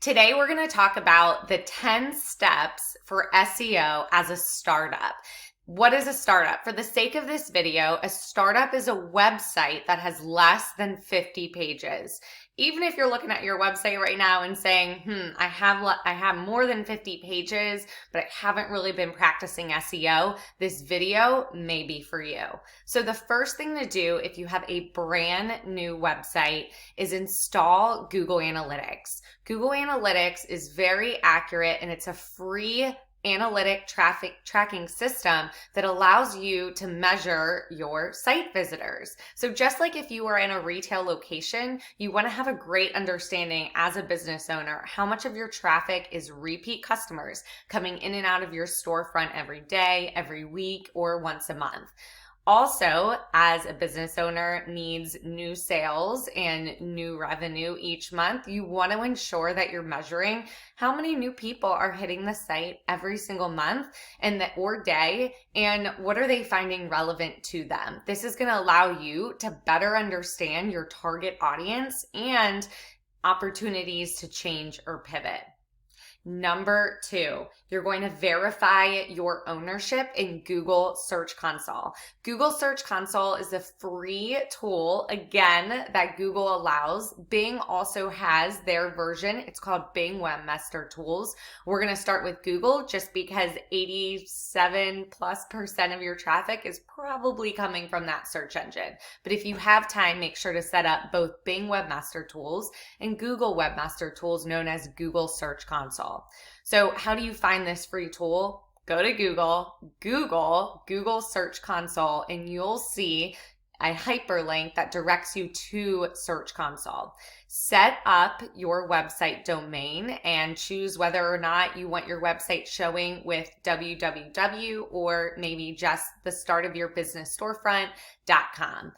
Today, we're going to talk about the 10 steps for SEO as a startup. What is a startup? For the sake of this video, a startup is a website that has less than 50 pages. Even if you're looking at your website right now and saying, I have more than 50 pages, but I haven't really been practicing SEO, this video may be for you. So the first thing to do if you have a brand new website is install Google Analytics. Google Analytics is very accurate and it's a free analytic traffic tracking system that allows you to measure your site visitors. So just like if you are in a retail location, you want to have a great understanding as a business owner how much of your traffic is repeat customers coming in and out of your storefront every day, every week, or once a month. Also, as a business owner needs new sales and new revenue each month, you want to ensure that you're measuring how many new people are hitting the site every single month or day, and what are they finding relevant to them. This is going to allow you to better understand your target audience and opportunities to change or pivot. Number 2, you're going to verify your ownership in Google Search Console. Google Search Console is a free tool, again, that Google allows. Bing also has their version. It's called Bing Webmaster Tools. We're going to start with Google just because 87+% of your traffic is probably coming from that search engine. But if you have time, make sure to set up both Bing Webmaster Tools and Google Webmaster Tools, known as Google Search Console. So how do you find this free tool? Go to Google Search Console, and you'll see a hyperlink that directs you to Search Console. Set up your website domain and choose whether or not you want your website showing with www or maybe just the start of your business storefront.com.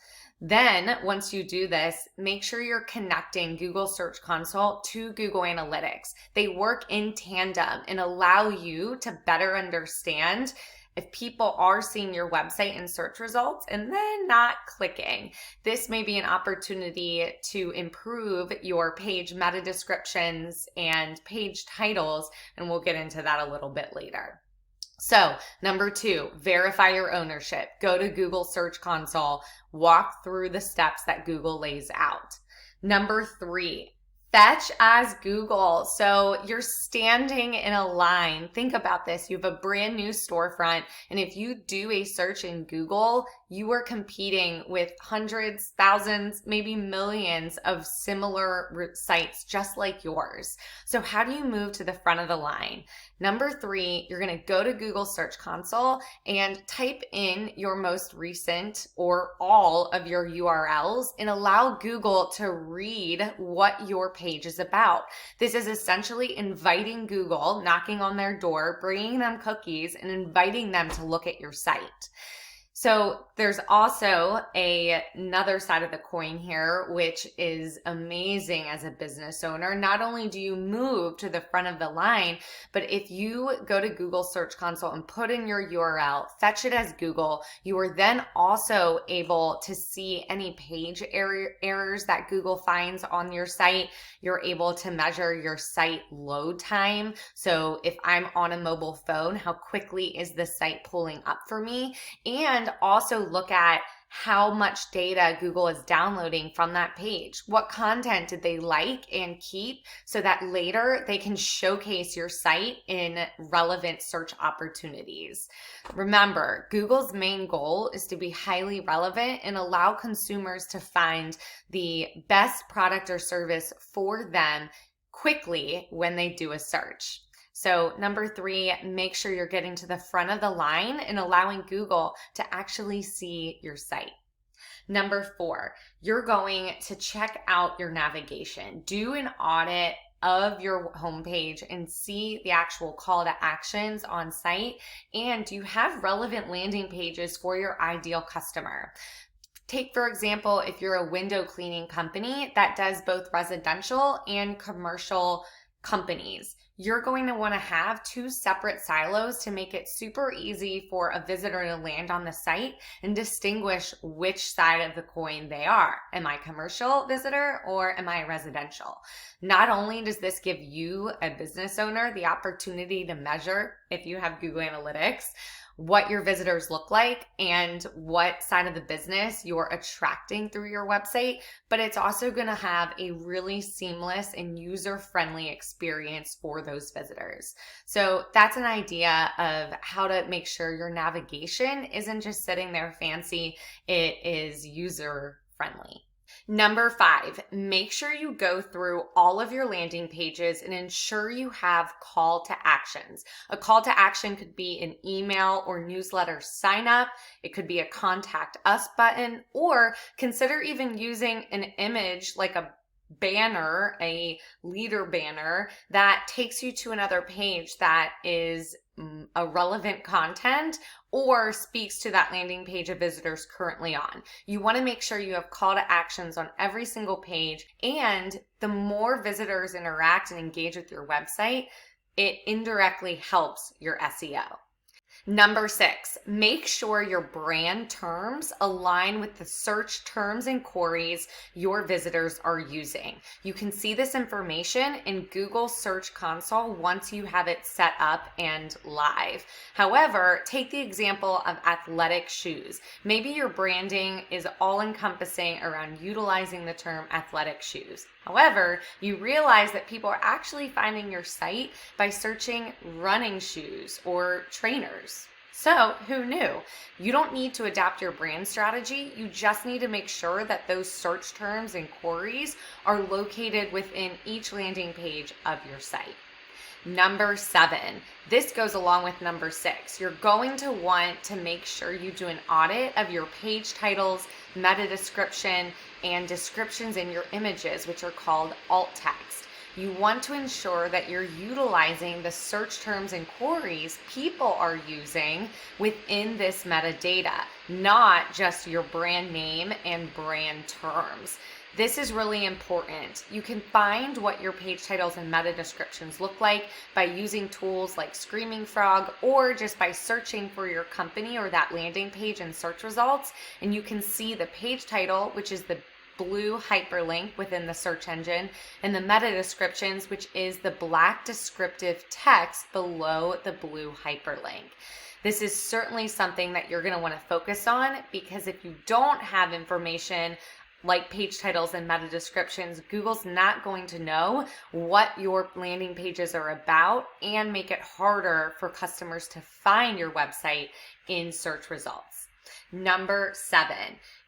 Then, once you do this, make sure you're connecting Google Search Console to Google Analytics. They work in tandem and allow you to better understand if people are seeing your website in search results and then not clicking. This may be an opportunity to improve your page meta descriptions and page titles, and we'll get into that a little bit later. So, number 2, verify your ownership. Go to Google Search Console, walk through the steps that Google lays out. Number 3, fetch as Google. So you're standing in a line. Think about this. You have a brand new storefront, and if you do a search in Google, you are competing with hundreds, thousands, maybe millions of similar sites just like yours. So how do you move to the front of the line? Number 3, you're going to go to Google Search Console and type in your most recent or all of your URLs and allow Google to read what your page is about. This is essentially inviting Google, knocking on their door, bringing them cookies, and inviting them to look at your site. So there's also another side of the coin here, which is amazing as a business owner. Not only do you move to the front of the line, but if you go to Google Search Console and put in your URL, fetch it as Google, you are then also able to see any page errors that Google finds on your site. You're able to measure your site load time. So if I'm on a mobile phone, how quickly is the site pulling up for me? And also look at how much data Google is downloading from that page. What content did they like and keep so that later they can showcase your site in relevant search opportunities. Remember, Google's main goal is to be highly relevant and allow consumers to find the best product or service for them quickly when they do a search. So number 3, make sure you're getting to the front of the line and allowing Google to actually see your site. Number 4, you're going to check out your navigation. Do an audit of your homepage and see the actual call to actions on site. And do you have relevant landing pages for your ideal customer? Take, for example, if you're a window cleaning company that does both residential and commercial companies. You're going to want to have two separate silos to make it super easy for a visitor to land on the site and distinguish which side of the coin they are. Am I a commercial visitor or am I residential? Not only does this give you, a business owner, the opportunity to measure, if you have Google Analytics, what your visitors look like and what side of the business you're attracting through your website, but it's also going to have a really seamless and user-friendly experience for those visitors. So that's an idea of how to make sure your navigation isn't just sitting there fancy, it is user-friendly. Number 5, make sure you go through all of your landing pages and ensure you have call to actions. A call to action could be an email or newsletter sign up. It could be a contact us button, or consider even using an image like a banner, a leader banner that takes you to another page that is a relevant content or speaks to that landing page a visitor's currently on. You want to make sure you have call to actions on every single page, and the more visitors interact and engage with your website, it indirectly helps your SEO. Number 6, make sure your brand terms align with the search terms and queries your visitors are using. You can see this information in Google Search Console once you have it set up and live. However, take the example of athletic shoes. Maybe your branding is all encompassing around utilizing the term athletic shoes. However, you realize that people are actually finding your site by searching running shoes or trainers. So who knew? You don't need to adapt your brand strategy. You just need to make sure that those search terms and queries are located within each landing page of your site. Number 7, this goes along with number 6. You're going to want to make sure you do an audit of your page titles, meta description, and descriptions in your images, which are called alt text. You want to ensure that you're utilizing the search terms and queries people are using within this metadata, not just your brand name and brand terms. This is really important. You can find what your page titles and meta descriptions look like by using tools like Screaming Frog, or just by searching for your company or that landing page in search results. And you can see the page title, which is the blue hyperlink within the search engine, and the meta descriptions, which is the black descriptive text below the blue hyperlink. This is certainly something that you're going to want to focus on, because if you don't have information like page titles and meta descriptions, Google's not going to know what your landing pages are about and make it harder for customers to find your website in search results. Number 7,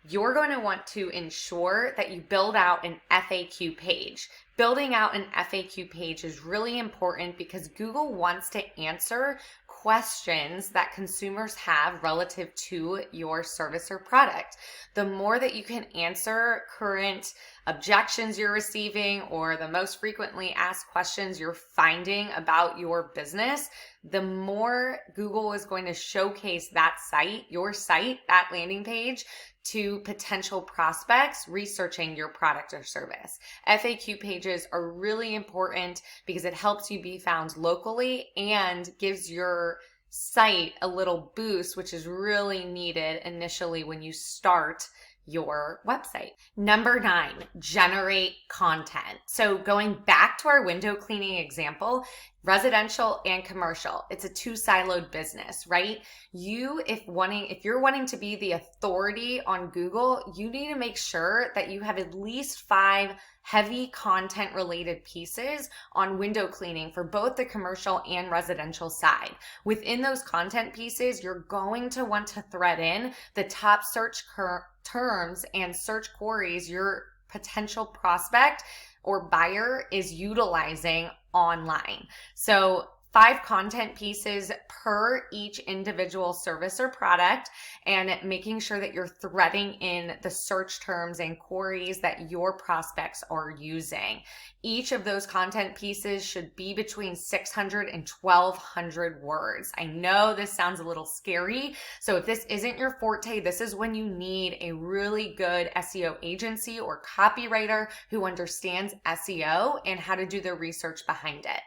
you're going to want to ensure that you build out an FAQ page. Building out an FAQ page is really important because Google wants to answer questions that consumers have relative to your service or product. The more that you can answer current objections you're receiving or the most frequently asked questions you're finding about your business, the more Google is going to showcase that site, your site, that landing page, to potential prospects researching your product or service. FAQ pages are really important because it helps you be found locally and gives your site a little boost, which is really needed initially when you start your website. Number 9, generate content. So going back to our window cleaning example, residential and commercial, it's a two-siloed business, right? If you're wanting to be the authority on Google, you need to make sure that you have at least 5 heavy content related pieces on window cleaning for both the commercial and residential side. Within those content pieces, you're going to want to thread in the top search terms and search queries your potential prospect or buyer is utilizing online. So 5 content pieces per each individual service or product, and making sure that you're threading in the search terms and queries that your prospects are using. Each of those content pieces should be between 600 and 1200 words. I know this sounds a little scary. So if this isn't your forte, this is when you need a really good SEO agency or copywriter who understands SEO and how to do the research behind it.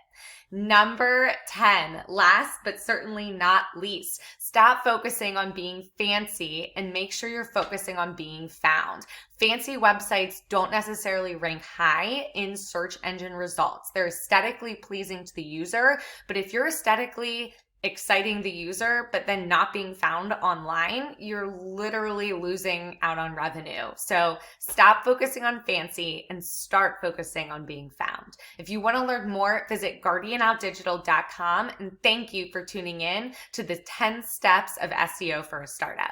Number 10, last but certainly not least, stop focusing on being fancy and make sure you're focusing on being found. Fancy websites don't necessarily rank high in search engine results. They're aesthetically pleasing to the user, but if you're aesthetically exciting the user, but then not being found online, you're literally losing out on revenue. So stop focusing on fancy and start focusing on being found. If you want to learn more, visit guardianoutdigital.com, and thank you for tuning in to the 10 steps of SEO for a startup.